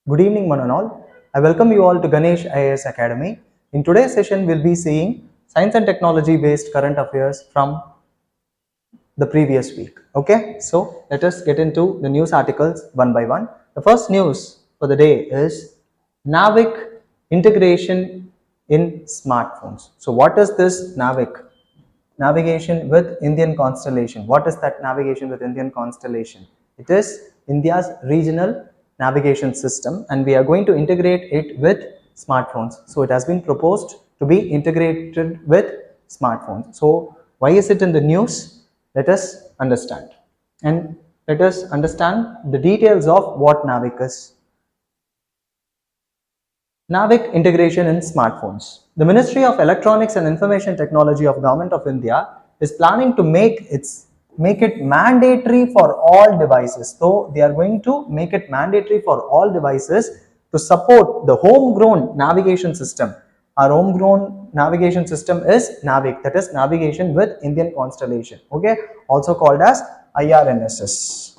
Good evening, one and all. I welcome you all to Ganesh IAS Academy. In today's session, we'll be seeing science and technology based current affairs from the previous week. Okay, so let us get into the news articles one by one. The first news for the day is NAVIC integration in smartphones. So, what is this NAVIC? Navigation with Indian constellation. What is that navigation with Indian constellation? It is India's regional navigation system, and we are going to integrate it with smartphones. So it has been proposed to be integrated with smartphones. So why is it in the news? Let us understand, and let us understand the details of what NAVIC is. NAVIC integration in smartphones. The Ministry of Electronics and Information Technology of Government of India is planning to make it mandatory for all devices. So they are going to make it mandatory for all devices to support the homegrown navigation system. Our homegrown navigation system is NAVIC, that is navigation with Indian constellation. Okay, also called as IRNSS.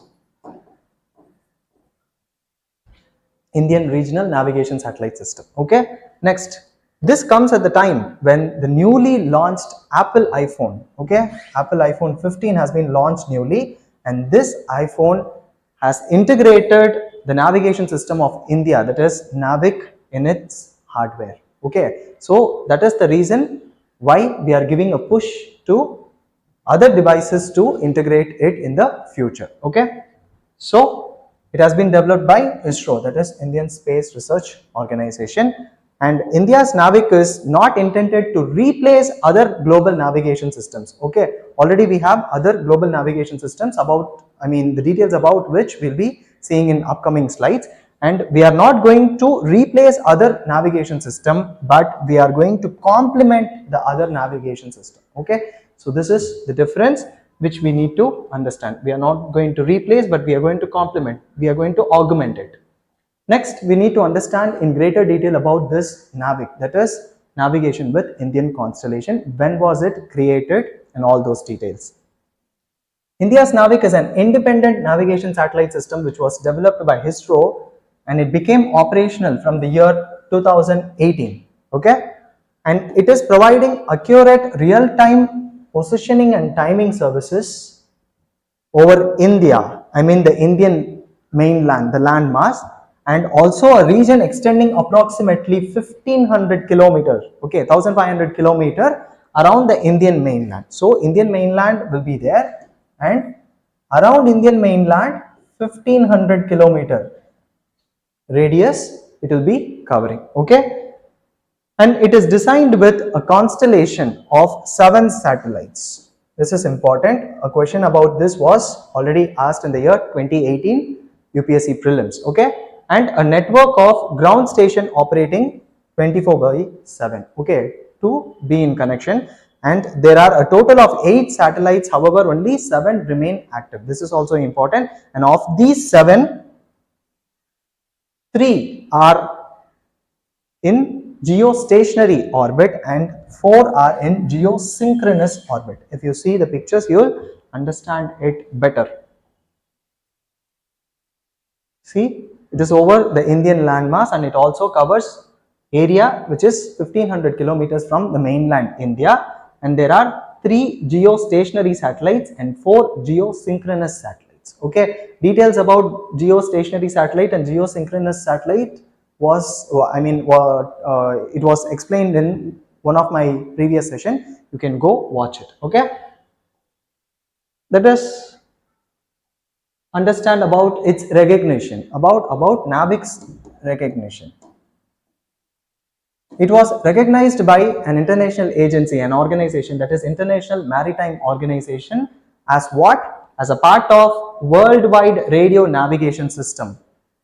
Indian Regional Navigation Satellite System. Okay, next, this comes at the time when the newly launched Apple iPhone, okay, Apple iPhone 15 has been launched newly, and this iPhone has integrated the navigation system of India, that is NAVIC, in its hardware. Okay, so that is the reason why we are giving a push to other devices to integrate it in the future. Okay, so it has been developed by ISRO, that is Indian Space Research Organization, and India's NAVIC is not intended to replace other global navigation systems. Okay, already we have other global navigation systems the details about which we'll be seeing in upcoming slides, and we are not going to replace other navigation system, but we are going to complement the other navigation system. Okay, so this is the difference which we need to understand. We are not going to replace, but we are going to complement, we are going to augment it. Next, we need to understand in greater detail about this NAVIC, that is navigation with Indian constellation. When was it created and all those details. India's NAVIC is an independent navigation satellite system which was developed by ISRO, and it became operational from the year 2018. Okay, and it is providing accurate real-time positioning and timing services over India, the Indian mainland, the landmass, and also a region extending approximately 1500 kilometers, okay, 1500 kilometers around the Indian mainland. So Indian mainland will be there, and around Indian mainland 1500 kilometer radius it will be covering. Okay, and it is designed with a constellation of 7 satellites. This is important. A question about this was already asked in the year 2018 UPSC prelims. Okay, and a network of ground station operating 24/7. Okay, to be in connection. And there are a total of 8 satellites. However, only 7 remain active. This is also important. And of these 7, 3 are in geostationary orbit and 4 are in geosynchronous orbit. If you see the pictures, you will understand it better. See, it is over the Indian landmass, and it also covers area which is 1500 kilometers from the mainland India, and there are 3 geostationary satellites and 4 geosynchronous satellites. Okay, details about geostationary satellite and geosynchronous satellite was it was explained in one of my previous session. You can go watch it. Okay, let us understand about its recognition, about NAVIC's recognition. It was recognized by an international agency, an organization, that is International Maritime Organization, as what? As a part of worldwide radio navigation system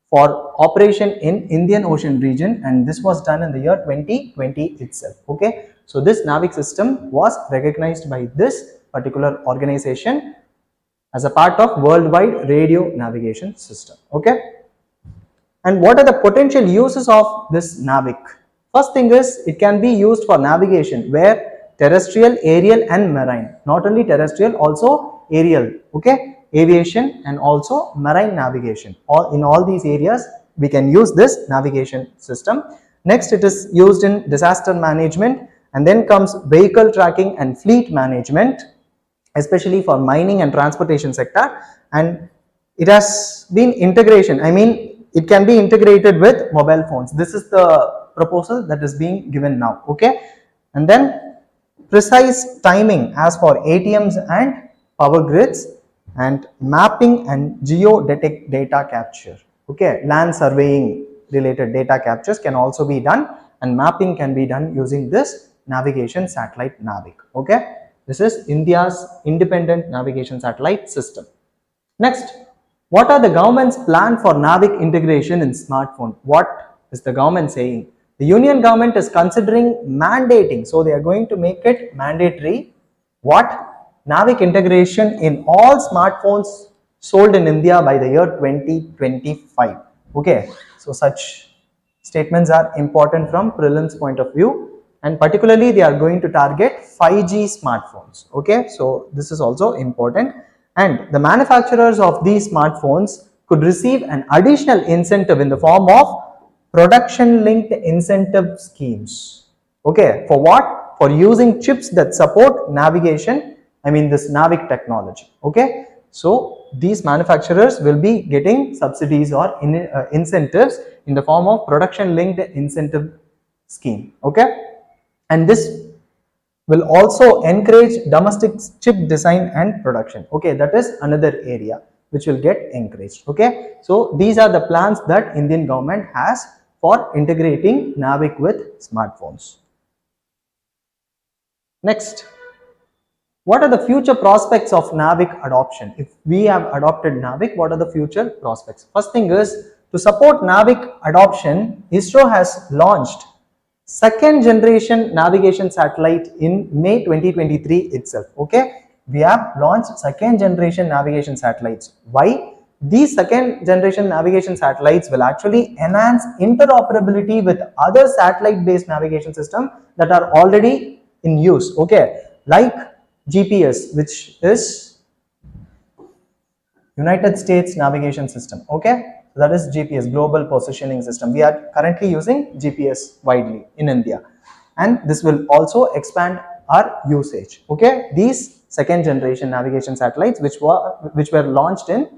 for operation in Indian Ocean region, and this was done in the year 2020 itself. Okay, so this NAVIC system was recognized by this particular organization as a part of worldwide radio navigation system. Okay, and what are the potential uses of this NAVIC? First thing is, it can be used for navigation where terrestrial, aerial and marine, not only terrestrial, also aerial. Okay, aviation and also marine navigation. In all these areas we can use this navigation system. Next, it is used in disaster management, and then comes vehicle tracking and fleet management, especially for mining and transportation sector. And it has been integration, I mean it can be integrated with mobile phones. This is the proposal that is being given now. Okay, and then precise timing as for ATMs and power grids, and mapping and geodetic data capture. Okay, land surveying related data captures can also be done, and mapping can be done using this navigation satellite NAVIC. Okay, this is India's independent navigation satellite system. Next, what are the government's plan for NAVIC integration in smartphone? What is the government saying? The union government is considering mandating, so they are going to make it mandatory. What? NAVIC integration in all smartphones sold in India by the year 2025. Okay, so such statements are important from prelims point of view, and particularly they are going to target 5G smartphones. Okay, so this is also important, and the manufacturers of these smartphones could receive an additional incentive in the form of production linked incentive schemes. Okay, for what? For using chips that support navigation, I mean this NAVIC technology. Okay, so these manufacturers will be getting subsidies or incentives in the form of production linked incentive scheme. Okay, and this will also encourage domestic chip design and production. Okay, that is another area which will get encouraged. Okay, so these are the plans that Indian government has for integrating NAVIC with smartphones. Next, what are the future prospects of NAVIC adoption? If we have adopted NAVIC, what are the future prospects? First thing is, to support NAVIC adoption, ISRO has launched second generation navigation satellite in May 2023 itself. Okay, we have launched second generation navigation satellites. Why? These second generation navigation satellites will actually enhance interoperability with other satellite based navigation systems that are already in use. Okay, like GPS, which is United States Navigation System. Okay, that is GPS, Global Positioning System. We are currently using GPS widely in India, and this will also expand our usage. Okay, these second generation navigation satellites which were launched in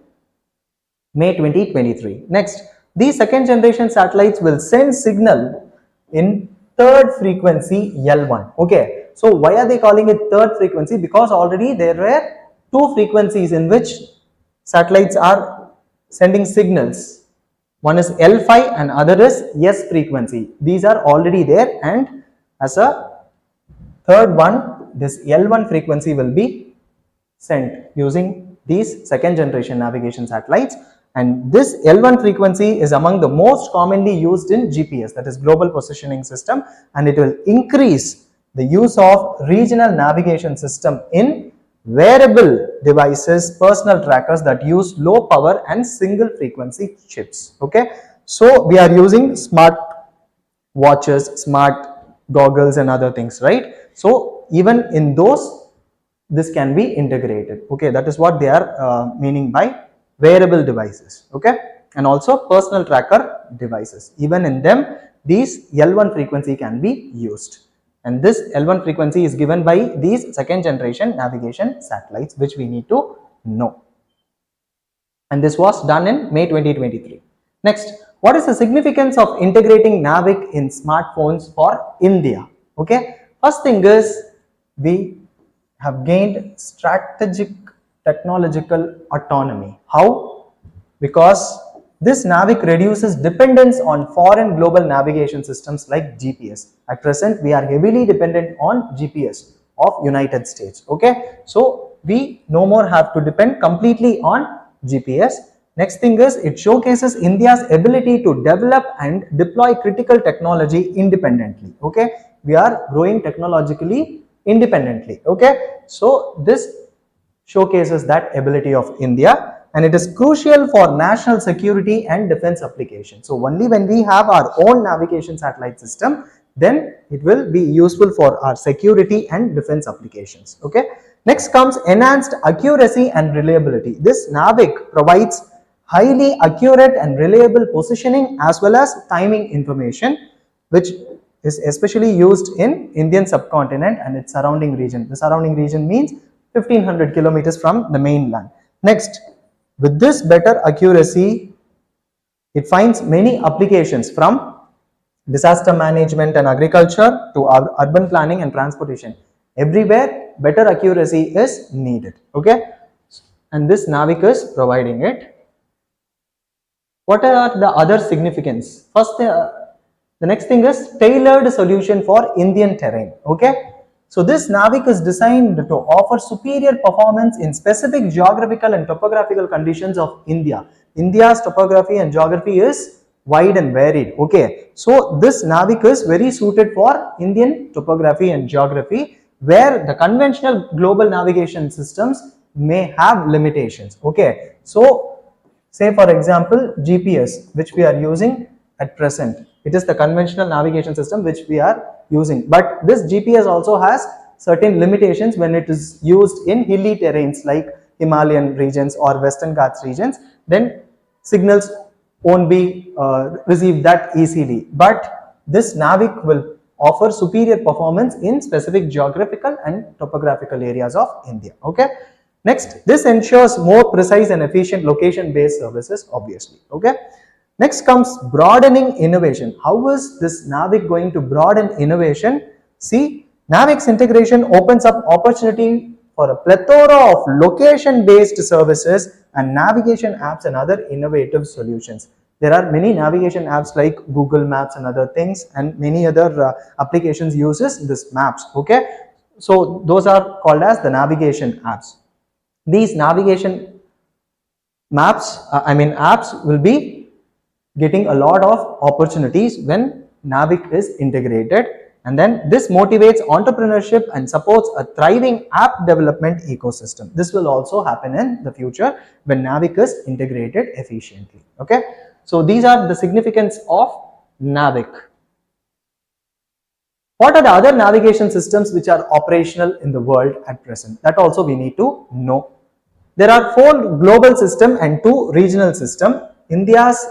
May 2023. Next, these second generation satellites will send signal in third frequency L1. Okay, so why are they calling it third frequency? Because already there were two frequencies in which satellites are sending signals. One is L5 and other is S frequency. These are already there, and as a third one, this L1 frequency will be sent using these second generation navigation satellites. And this L1 frequency is among the most commonly used in GPS, that is Global Positioning System, and it will increase the use of regional navigation system in wearable devices, personal trackers that use low power and single frequency chips. Okay, so we are using smart watches, smart goggles and other things, right? So even in those, this can be integrated. Okay, that is what they are meaning by wearable devices. Okay, and also personal tracker devices. Even in them, these L1 frequency can be used. And this L1 frequency is given by these second generation navigation satellites, which we need to know. And this was done in May 2023. Next, what is the significance of integrating NAVIC in smartphones for India? Okay, first thing is, we have gained strategic technological autonomy. How? Because this NAVIC reduces dependence on foreign global navigation systems like GPS. At present, we are heavily dependent on GPS of United States. Okay, so we no more have to depend completely on GPS. Next thing is, it showcases India's ability to develop and deploy critical technology independently. Okay, we are growing technologically independently. Okay, so this showcases that ability of India, and it is crucial for national security and defense applications. So only when we have our own navigation satellite system, then it will be useful for our security and defense applications. Okay, next comes enhanced accuracy and reliability. This NAVIC provides highly accurate and reliable positioning as well as timing information, which is especially used in Indian subcontinent and its surrounding region. The surrounding region means 1500 kilometers from the mainland. Next, with this better accuracy, it finds many applications from disaster management and agriculture to urban planning and transportation. Everywhere better accuracy is needed. Okay, and this NAVIC is providing it. What are the other significance? First, the next thing is tailored solution for Indian terrain. Okay, so this NAVIC is designed to offer superior performance in specific geographical and topographical conditions of India. India's topography and geography is wide and varied. Okay, so this NAVIC is very suited for Indian topography and geography, where the conventional global navigation systems may have limitations. Okay, so say for example GPS, which we are using at present, it is the conventional navigation system which we are using, but this GPS also has certain limitations when it is used in hilly terrains like Himalayan regions or Western Ghats regions. Then signals won't be received that easily, but this NAVIC will offer superior performance in specific geographical and topographical areas of India. Okay, next, this ensures more precise and efficient location based services, obviously. Okay, next comes broadening innovation. How is this NAVIC going to broaden innovation? See, NAVIC's integration opens up opportunity for a plethora of location based services and navigation apps and other innovative solutions. There are many navigation apps like Google Maps and other things, and many other applications uses this maps. Okay, so those are called as the navigation apps. These navigation apps will be getting a lot of opportunities when NAVIC is integrated, and then this motivates entrepreneurship and supports a thriving app development ecosystem. This will also happen in the future when NAVIC is integrated efficiently. Okay, so these are the significance of NAVIC. What are the other navigation systems which are operational in the world at present? That also we need to know. There are 4 global systems and 2 regional systems. India's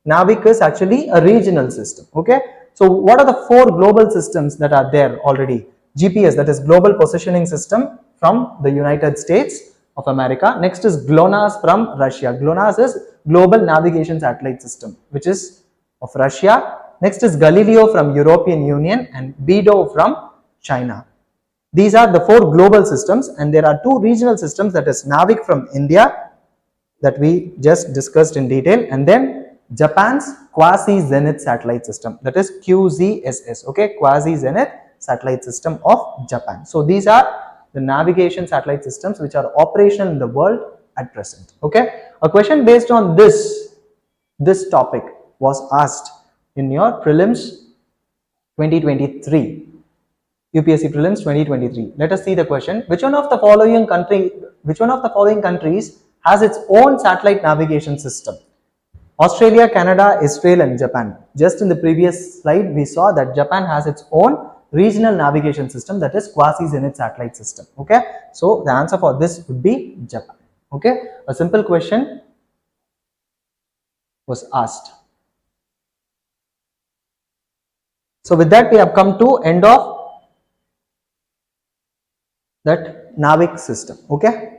NAVIC is actually a regional system. Okay, so what are the 4 global systems that are there already? GPS, that is Global Positioning System from the United States of America. Next is GLONASS from Russia. GLONASS is Global Navigation Satellite System, which is of Russia. Next is Galileo from European Union and BEDO from China. These are the 4 global systems, and there are 2 regional systems, that is NAVIC from India that we just discussed in detail, and then Japan's Quasi-Zenith Satellite System, that is QZSS. Okay, Quasi-Zenith Satellite System of Japan. So these are the navigation satellite systems which are operational in the world at present. Okay, a question based on this topic was asked in your prelims 2023, UPSC prelims 2023. Let us see the question. Which one of the following countries has its own satellite navigation system? Australia, Canada, Israel and Japan. Just in the previous slide we saw that Japan has its own regional navigation system, that is Quasi-Zenith Satellite System. Okay, so the answer for this would be Japan. Okay, a simple question was asked. So with that we have come to end of that NAVIC system. Okay.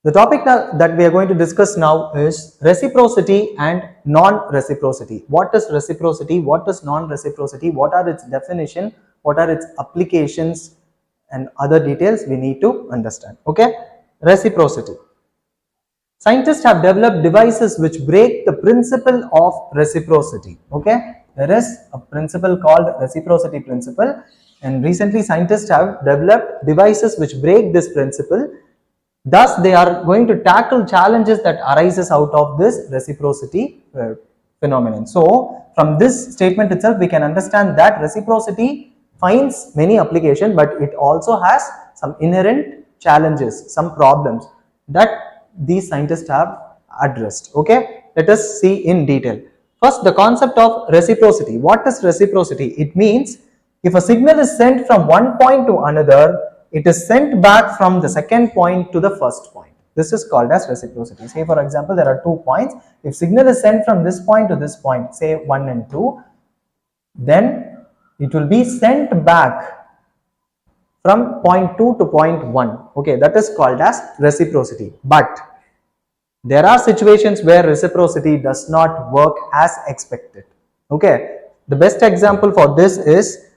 The topic that we are going to discuss now is reciprocity and non-reciprocity. What is reciprocity? What is non-reciprocity? What are its definition? What are its applications? And other details we need to understand. Okay, reciprocity. Scientists have developed devices which break the principle of reciprocity. Okay, there is a principle called reciprocity principle, and recently scientists have developed devices which break this principle. Thus, they are going to tackle challenges that arises out of this reciprocity phenomenon. So, from this statement itself, we can understand that reciprocity finds many applications, but it also has some inherent challenges, some problems that these scientists have addressed. Okay, let us see in detail. First, the concept of reciprocity. What is reciprocity? It means If a signal is sent from one point to another, it is sent back from the second point to the first point. This is called as reciprocity. Say for example, there are 2 points. If signal is sent from this point to this point, say 1 and 2, then it will be sent back from point 2 to point 1. Okay, that is called as reciprocity. But there are situations where reciprocity does not work as expected. Okay, the best example for this is,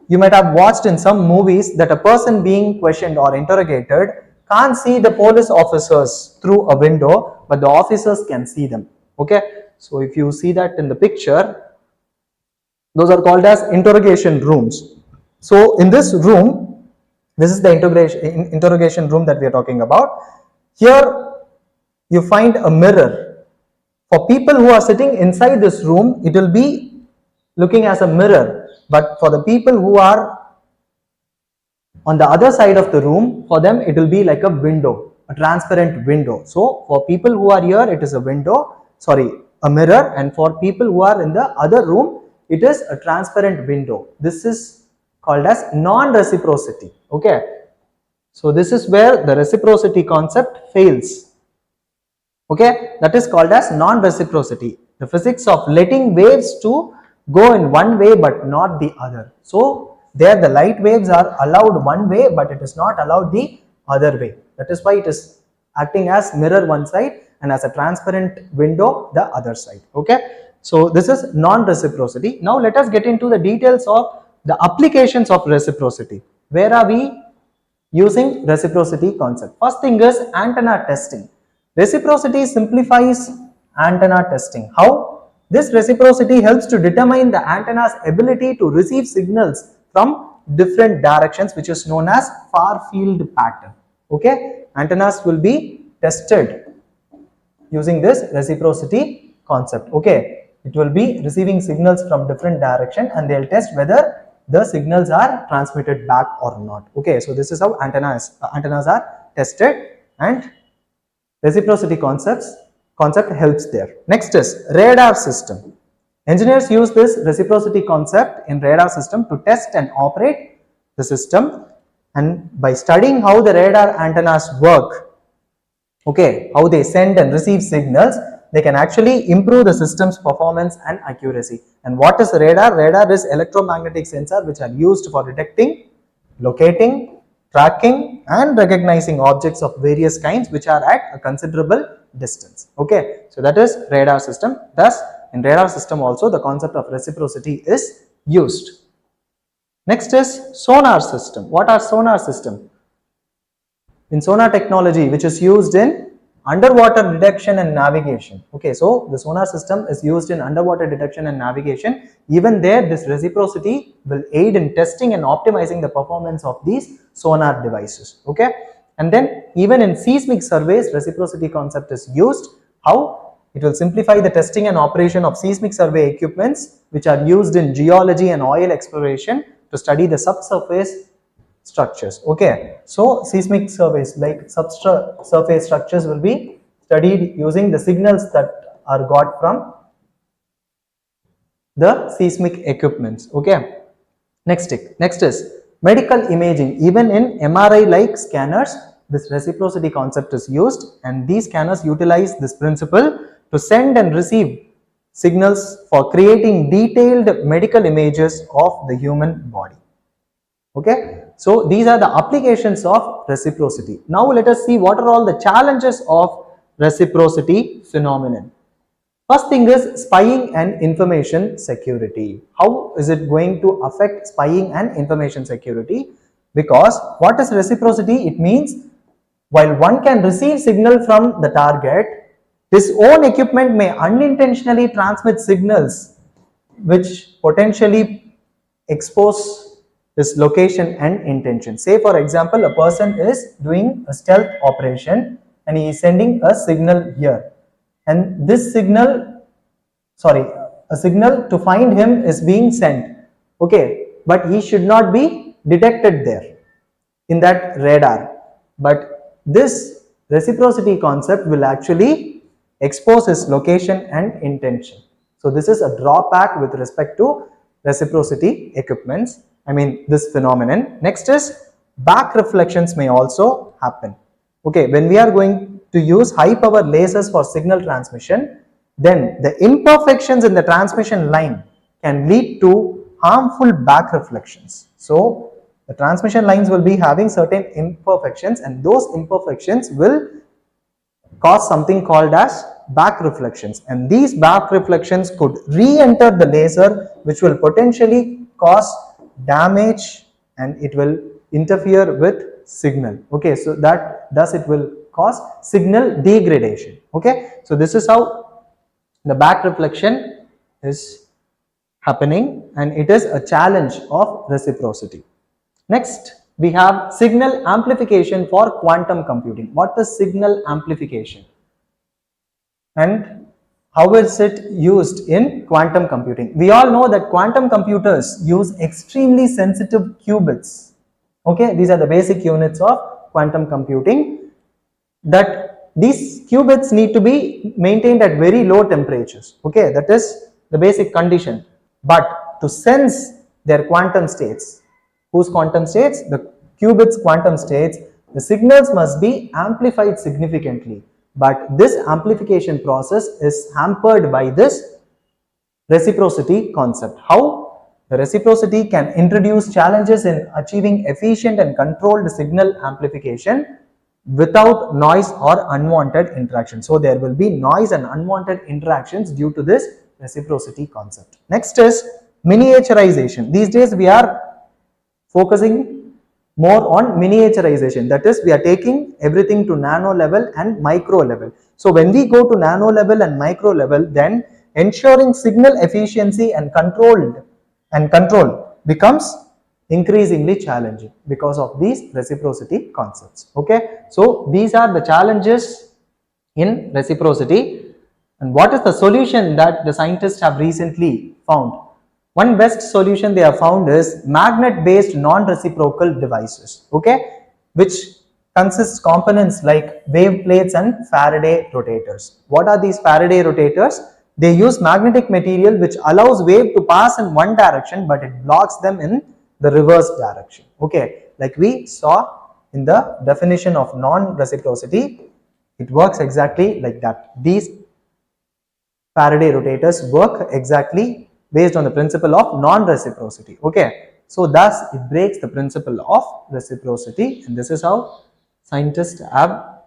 you might have watched in some movies that a person being questioned or interrogated can't see the police officers through a window, but the officers can see them. Okay, so if you see that in the picture, those are called as interrogation rooms. So in this room, this is the interrogation room that we are talking about. Here you find a mirror. For people who are sitting inside this room, it will be looking as a mirror. But for the people who are on the other side of the room, for them it will be like a window, a transparent window. So for people who are here, it is a window, sorry, a mirror, and for people who are in the other room, it is a transparent window. This is called as non-reciprocity. Okay, so this is where the reciprocity concept fails. Okay, that is called as non-reciprocity, the physics of letting waves to go in one way but not the other. So there the light waves are allowed one way, but it is not allowed the other way. That is why it is acting as mirror one side and as a transparent window the other side. Okay, so this is non-reciprocity. Now let us get into the details of the applications of reciprocity. Where are we using reciprocity concept? First thing is antenna testing. Reciprocity simplifies antenna testing. How? This reciprocity helps to determine the antenna's ability to receive signals from different directions, which is known as far field pattern. Okay, antennas will be tested using this reciprocity concept. Okay, it will be receiving signals from different direction and they will test whether the signals are transmitted back or not. Okay, so this is how antennas are tested, and reciprocity concept helps there. Next is radar system. Engineers use this reciprocity concept in radar system to test and operate the system, and by studying how the radar antennas work, okay, how they send and receive signals, they can actually improve the system's performance and accuracy. And what is radar? Radar is electromagnetic sensor which are used for detecting, locating, tracking and recognizing objects of various kinds which are at a considerable distance. Okay, so that is radar system. Thus in radar system also the concept of reciprocity is used. Next is sonar system. What are sonar system? In sonar technology, which is used in underwater detection and navigation. Okay, so the sonar system is used in underwater detection and navigation. Even there, this reciprocity will aid in testing and optimizing the performance of these sonar devices. Okay, and then even in seismic surveys, reciprocity concept is used. How? It will simplify the testing and operation of seismic survey equipments which are used in geology and oil exploration to study the subsurface structures. Okay, so seismic surveys like subsurface structures will be studied using the signals that are got from the seismic equipments. Okay, next is medical imaging. Even in MRI like scanners, this reciprocity concept is used, and these scanners utilize this principle to send and receive signals for creating detailed medical images of the human body. Okay, so these are the applications of reciprocity. Now let us see what are all the challenges of reciprocity phenomenon. First thing is spying and information security. How is it going to affect spying and information security? Because what is reciprocity? It means while one can receive signal from the target, his own equipment may unintentionally transmit signals which potentially expose his location and intention. Say for example, a person is doing a stealth operation and he is sending a signal here, and this signal, a signal to find him is being sent. Okay, but he should not be detected there in that radar. But this reciprocity concept will actually expose his location and intention. So this is a drawback with respect to reciprocity equipments. this phenomenon. Next is back reflections may also happen. Okay, when we are going to use high power lasers for signal transmission, then the imperfections in the transmission line can lead to harmful back reflections. So the transmission lines will be having certain imperfections, and those imperfections will cause something called as back reflections, and these back reflections could re-enter the laser, which will potentially cause damage and it will interfere with signal. Okay, so thus it will cause signal degradation. Okay, so this is how the back reflection is happening, and it is a challenge of reciprocity. Next, we have signal amplification for quantum computing. What is signal amplification and how is it used in quantum computing? We all know that quantum computers use extremely sensitive qubits. Okay, these are the basic units of quantum computing, that these qubits need to be maintained at very low temperatures. Okay, that is the basic condition. But to sense their quantum states, whose quantum states? The qubits quantum states, the signals must be amplified significantly. But this amplification process is hampered by this reciprocity concept. How? The reciprocity can introduce challenges in achieving efficient and controlled signal amplification without noise or unwanted interaction. So there will be noise and unwanted interactions due to this reciprocity concept. Next is miniaturization. These days we are focusing more on miniaturization, that is, we are taking everything to nano level and micro level. So when we go to nano level and micro level, then ensuring signal efficiency and control becomes increasingly challenging because of these reciprocity concepts. Okay, so these are the challenges in reciprocity, and what is the solution that the scientists have recently found? One best solution they have found is magnet based non-reciprocal devices, okay, which consists components like wave plates and Faraday rotators. What are these Faraday rotators? They use magnetic material which allows wave to pass in one direction, but it blocks them in the reverse direction. Okay, like we saw in the definition of non-reciprocity, it works exactly like that. These Faraday rotators work exactly based on the principle of non-reciprocity. Okay, so thus it breaks the principle of reciprocity, and this is how scientists have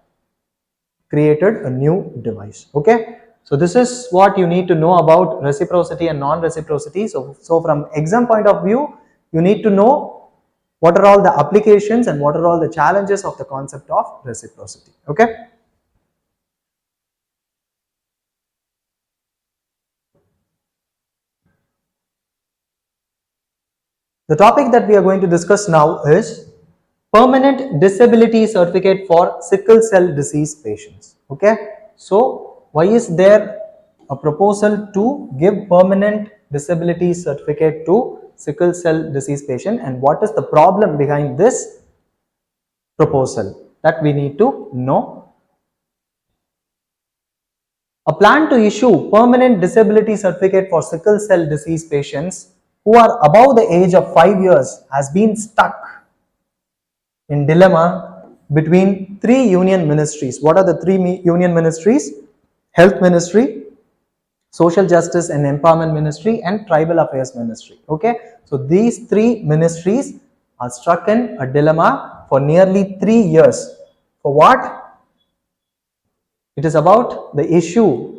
created a new device. Okay, so this is what you need to know about reciprocity and non-reciprocity. So from exam point of view, you need to know what are all the applications and what are all the challenges of the concept of reciprocity. Okay. The topic that we are going to discuss now is permanent disability certificate for sickle cell disease patients. Okay, so why is there a proposal to give permanent disability certificate to sickle cell disease patient, and what is the problem behind this proposal? That we need to know. A plan to issue permanent disability certificate for sickle cell disease patients who are above the age of 5 years has been stuck in dilemma between three union ministries. What are the three union ministries? Health Ministry, Social Justice and Empowerment Ministry, and Tribal Affairs Ministry. Okay, so these three ministries are stuck in a dilemma for nearly 3 years. For what? It is about the issue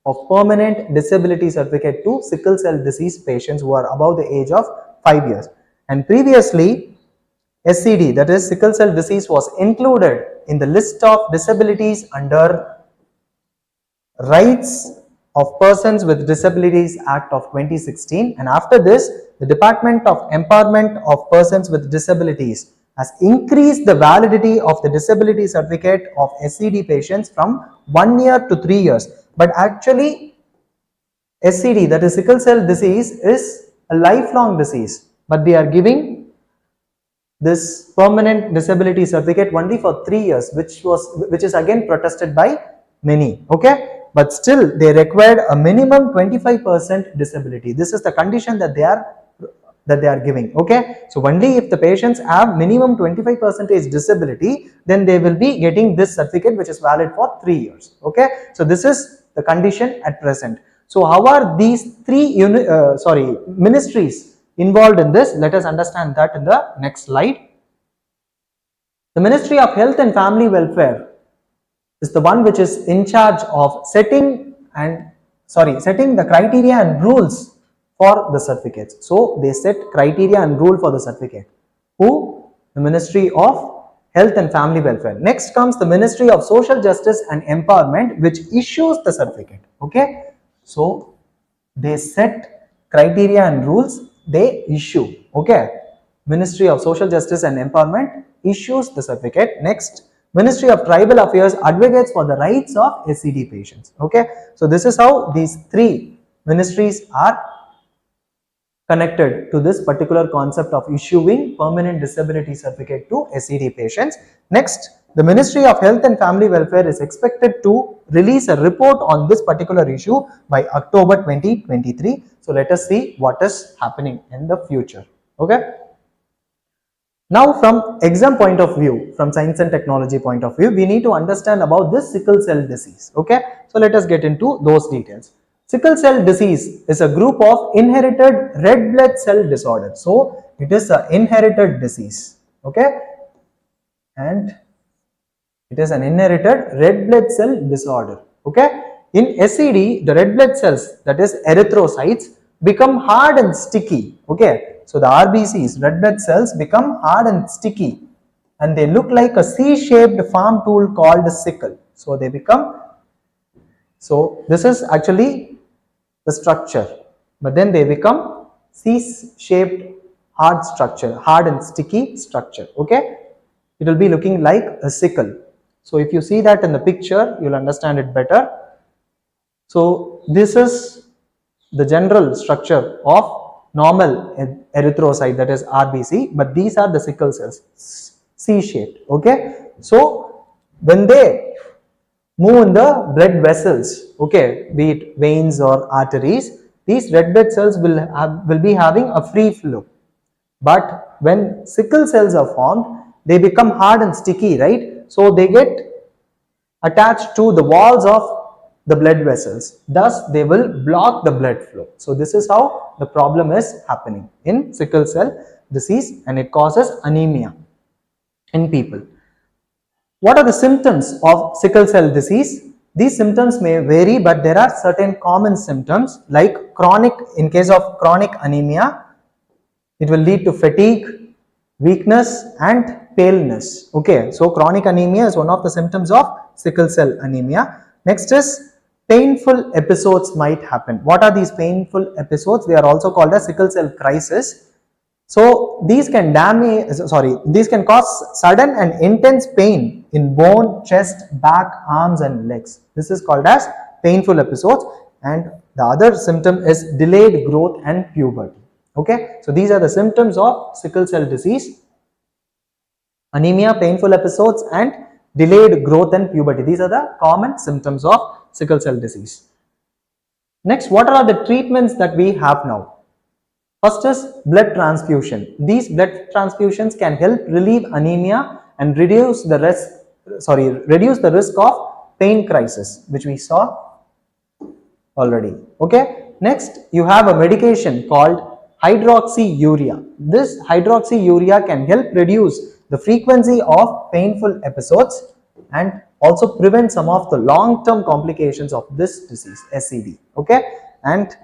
of permanent disability certificate to sickle cell disease patients who are above the age of 5 years. And previously, SCD, that is sickle cell disease, was included in the list of disabilities under Rights of Persons with Disabilities Act of 2016, and after this, the Department of Empowerment of Persons with Disabilities has increased the validity of the disability certificate of SCD patients from 1 year to 3 years. But actually, SCD, that is sickle cell disease, is a lifelong disease, but they are giving this permanent disability certificate only for 3 years, which is again protested by many. Okay, but still they required a minimum 25% disability. This is the condition that they are that they are giving. Okay, so only if the patients have minimum 25% disability, then they will be getting this certificate, which is valid for 3 years. Okay, so this is the condition at present. So how are these three ministries involved in this? Let us understand that in the next slide. The Ministry of Health and Family Welfare is the one which is in charge of setting the criteria and rules for the certificates. So they set criteria and rule for the certificate. Who? The Ministry of Health and Family Welfare. Next comes the Ministry of Social Justice and Empowerment, which issues the certificate. Okay, so they set criteria and rules, they issue. Okay, Ministry of Social Justice and Empowerment issues the certificate. Next, Ministry of Tribal Affairs advocates for the rights of SCD patients. Okay, so this is how these three ministries are connected to this particular concept of issuing permanent disability certificate to SCD patients. Next, the Ministry of Health and Family Welfare is expected to release a report on this particular issue by October 2023. So let us see what is happening in the future. Okay. Now from exam point of view, from science and technology point of view, we need to understand about this sickle cell disease. Okay, so let us get into those details. Sickle cell disease is a group of inherited red blood cell disorder. So it is an inherited disease. Okay, and it is an inherited red blood cell disorder. Okay, in SCD, the red blood cells, that is erythrocytes, become hard and sticky. Okay, so the RBCs, red blood cells, become hard and sticky, and they look like a C-shaped farm tool called a sickle. So they become, so this is actually the structure, but then they become C-shaped hard structure, hard and sticky structure. Okay, it will be looking like a sickle. So if you see that in the picture, you will understand it better. So this is the general structure of normal erythrocyte, that is RBC, but these are the sickle cells, C-shaped. Okay, so when they move in the blood vessels, okay, be it veins or arteries, these red blood cells will be having a free flow. But when sickle cells are formed, they become hard and sticky, right? So they get attached to the walls of the blood vessels, thus they will block the blood flow. So this is how the problem is happening in sickle cell disease, and it causes anemia in people. What are the symptoms of sickle cell disease? These symptoms may vary, but there are certain common symptoms like chronic, in case of chronic anemia, it will lead to fatigue, weakness and paleness. Okay, so chronic anemia is one of the symptoms of sickle cell anemia. Next is painful episodes might happen. What are these painful episodes? They are also called as sickle cell crisis. So these can cause sudden and intense pain in bone, chest, back, arms and legs. This is called as painful episodes, and the other symptom is delayed growth and puberty. Okay, so these are the symptoms of sickle cell disease: anemia, painful episodes and delayed growth and puberty. These are the common symptoms of sickle cell disease. Next, what are the treatments that we have now? First is blood transfusion. These blood transfusions can help relieve anemia and reduce the risk of pain crisis, which we saw already. Okay. Next, you have a medication called hydroxyurea. This hydroxyurea can help reduce the frequency of painful episodes and also prevent some of the long-term complications of this disease, SCD. Okay, and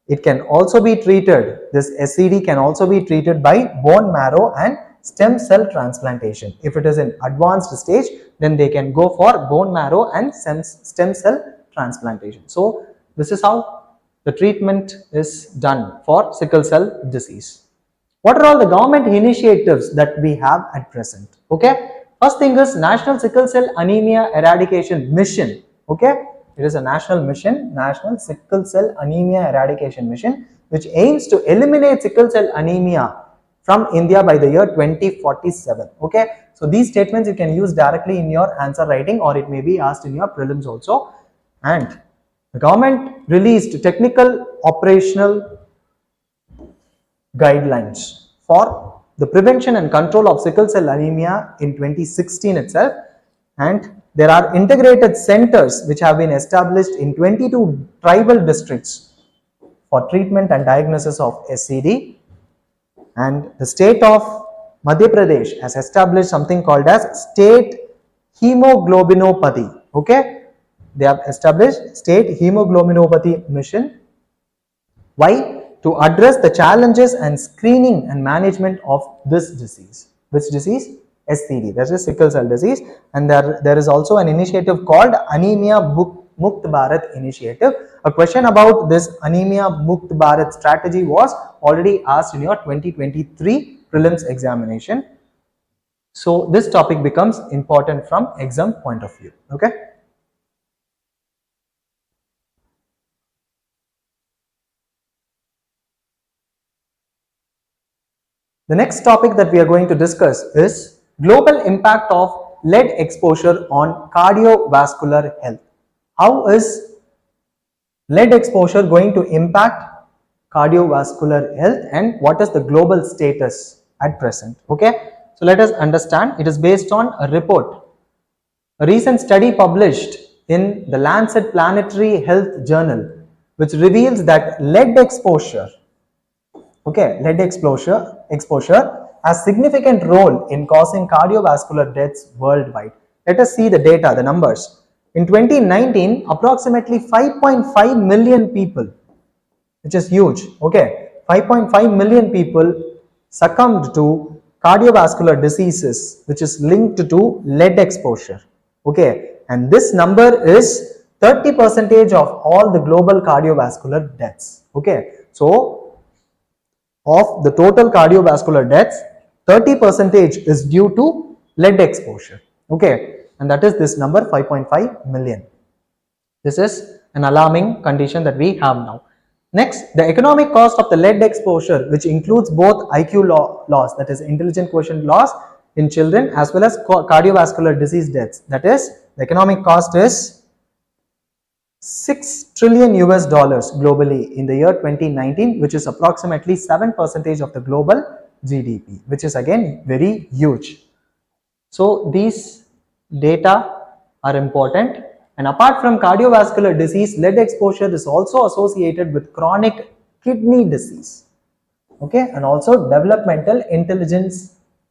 it can also be treated, this SCD can also be treated by bone marrow and stem cell transplantation. If it is in advanced stage, then they can go for bone marrow and stem cell transplantation. So this is how the treatment is done for sickle cell disease. What are all the government initiatives that we have at present? Okay, first thing is National Sickle Cell Anemia Eradication Mission. Okay, it is a national mission, National Sickle Cell Anemia Eradication Mission, which aims to eliminate sickle cell anemia from India by the year 2047. Okay, so these statements you can use directly in your answer writing, or it may be asked in your prelims also. And the government released technical operational guidelines for the prevention and control of sickle cell anemia in 2016 itself, and there are integrated centers which have been established in 22 tribal districts for treatment and diagnosis of SCD, and the state of Madhya Pradesh has established something called as state hemoglobinopathy. Okay, they have established state hemoglobinopathy mission. Why? To address the challenges and screening and management of this disease. Which disease? SCD, that is sickle cell disease. And there is also an initiative called Anemia Mukt Bharat initiative. A question about this Anemia Mukt Bharat strategy was already asked in your 2023 prelims examination. So this topic becomes important from exam point of view. Okay. The next topic that we are going to discuss is global impact of lead exposure on cardiovascular health. How is lead exposure going to impact cardiovascular health and what is the global status at present? Okay, so let us understand. It is based on a report, a recent study published in the Lancet Planetary Health Journal, which reveals that lead exposure has significant role in causing cardiovascular deaths worldwide. Let us see the data, the numbers. In 2019, approximately 5.5 million people, which is huge, 5.5 million people succumbed to cardiovascular diseases which is linked to lead exposure. And this number is 30% of all the global cardiovascular deaths. So of the total cardiovascular deaths, 30% is due to lead exposure. And that is this number, 5.5 million. This is an alarming condition that we have now. Next, the economic cost of the lead exposure, which includes both IQ loss, that is intelligent quotient loss in children, as well as cardiovascular disease deaths. That is, the economic cost is $6 trillion globally in the year 2019, which is approximately 7% of the global GDP, which is again very huge. So these data are important, and apart from cardiovascular disease, lead exposure is also associated with chronic kidney disease, and also developmental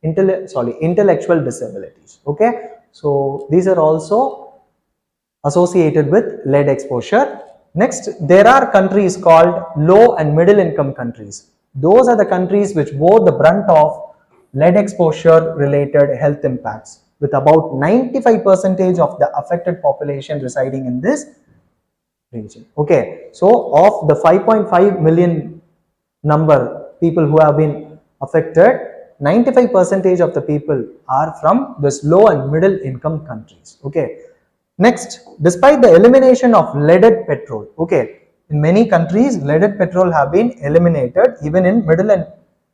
intellectual disabilities. So these are also associated with lead exposure. Next, there are countries called low and middle income countries. Those are the countries which bore the brunt of lead exposure related health impacts, with about 95% of the affected population residing in this region. So of the 5.5 million number people who have been affected, 95% of the people are from this low and middle income countries. Next, despite the elimination of leaded petrol, in many countries leaded petrol have been eliminated. Even in middle and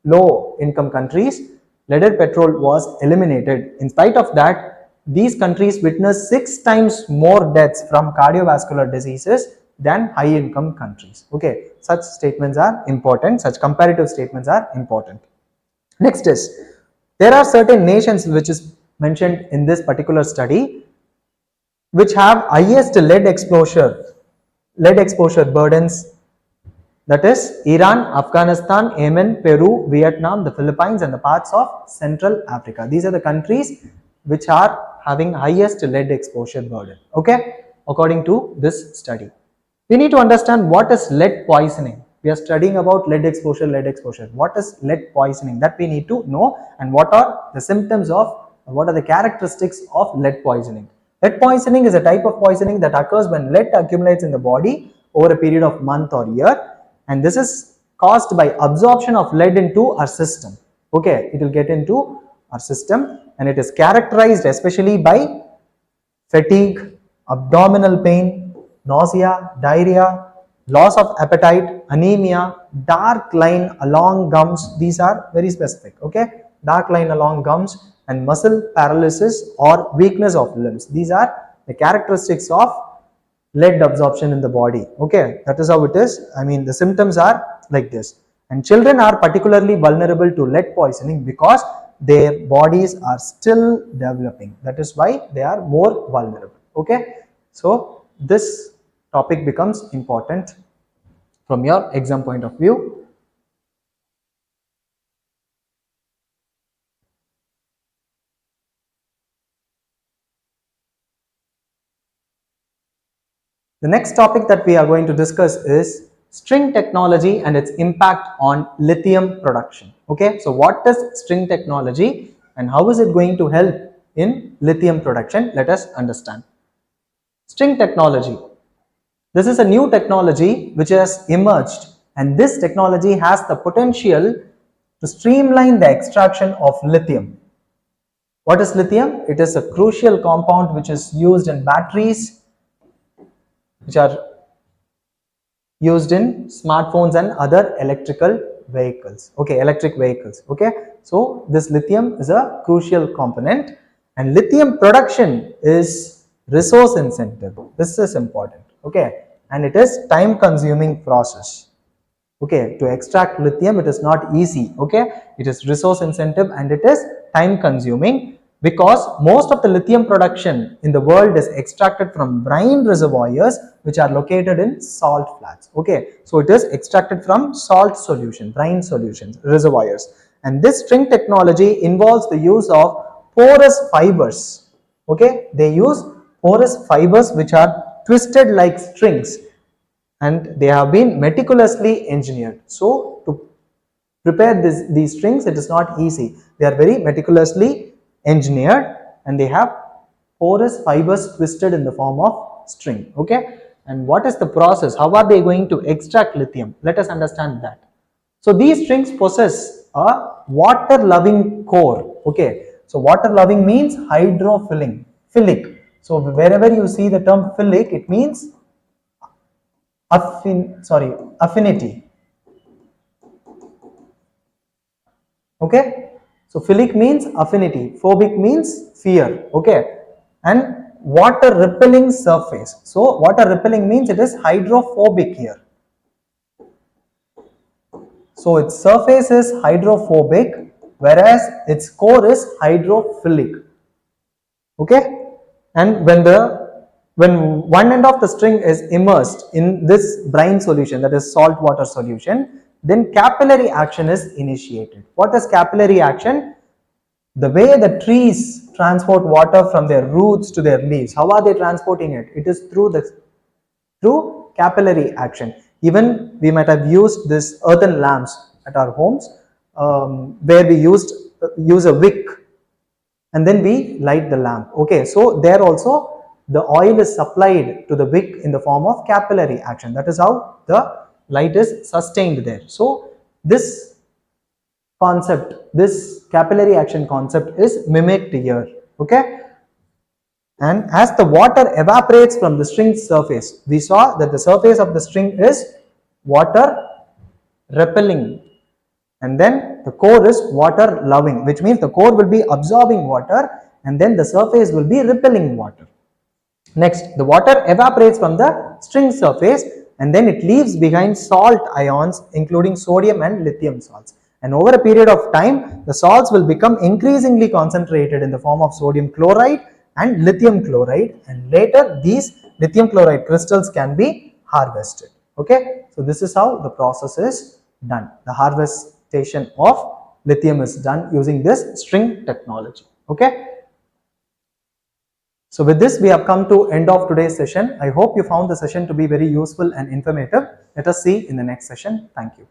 low income countries, leaded petrol was eliminated. In spite of that, these countries witnessed 6 times more deaths from cardiovascular diseases than high income countries. Such statements are important, such comparative statements are important. Next is, there are certain nations which is mentioned in this particular study which have highest lead exposure burdens, that is Iran, Afghanistan, Yemen, Peru, Vietnam, the Philippines and the parts of Central Africa. These are the countries which are having highest lead exposure burden, according to this study. We need to understand what is lead poisoning. We are studying about lead exposure. What is lead poisoning? That we need to know, and what are the symptoms of, what are the characteristics of lead poisoning. Lead poisoning is a type of poisoning that occurs when lead accumulates in the body over a period of month or year, and this is caused by absorption of lead into our system. It will get into our system, and it is characterized especially by fatigue, abdominal pain, nausea, diarrhea, loss of appetite, anemia, dark line along gums. These are very specific. Dark line along gums, and muscle paralysis or weakness of limbs. These are the characteristics of lead absorption in the body. That is how it is. I mean, the symptoms are like this. And children are particularly vulnerable to lead poisoning because their bodies are still developing. That is why they are more vulnerable. Okay, so this topic becomes important from your exam point of view. The next topic that we are going to discuss is string technology and its impact on lithium production. Okay, so what is string technology and how is it going to help in lithium production? Let us understand. String technology. This is a new technology which has emerged, and this technology has the potential to streamline the extraction of lithium. What is lithium? It is a crucial compound which is used in batteries, which are used in smartphones and other electrical vehicles. Okay, electric vehicles. Okay, so this lithium is a crucial component, and lithium production is resource intensive. This is important. Okay, and it is time consuming process. Okay, to extract lithium it is not easy. Okay, it is resource intensive and it is time consuming, because most of the lithium production in the world is extracted from brine reservoirs which are located in salt flats. Okay, so it is extracted from salt solution, brine solutions, reservoirs, and this string technology involves the use of porous fibers. Okay, they use porous fibers which are twisted like strings, and they have been meticulously engineered. So to prepare these strings, it is not easy. They are very meticulously engineered and they have porous fibers twisted in the form of string. Okay, and what is the process? How are they going to extract lithium? Let us understand that. So these strings possess a water loving core. Okay, so water loving means philic. So wherever you see the term philic, it means affinity. Okay, so philic means affinity, phobic means fear. Okay, and water repelling surface. So water repelling means it is hydrophobic here. So its surface is hydrophobic, whereas its core is hydrophilic. Okay, and when one end of the string is immersed in this brine solution, that is salt water solution, then capillary action is initiated. What is capillary action? The way the trees transport water from their roots to their leaves. How are they transporting it? It is through capillary action. Even we might have used this earthen lamps at our homes, where we use a wick and then we light the lamp. Okay, so there also the oil is supplied to the wick in the form of capillary action. That is how the light is sustained there. So this concept, this capillary action concept is mimicked here. Okay, and as the water evaporates from the string's surface, we saw that the surface of the string is water repelling, and then the core is water loving, which means the core will be absorbing water and then the surface will be repelling water. Next, the water evaporates from the string surface and then it leaves behind salt ions, including sodium and lithium salts. And over a period of time, the salts will become increasingly concentrated in the form of sodium chloride and lithium chloride, and later these lithium chloride crystals can be harvested. Okay, so this is how the process is done. The harvestation of lithium is done using this string technology. Okay, so with this we have come to end of today's session. I hope you found the session to be very useful and informative. Let us see in the next session. Thank you.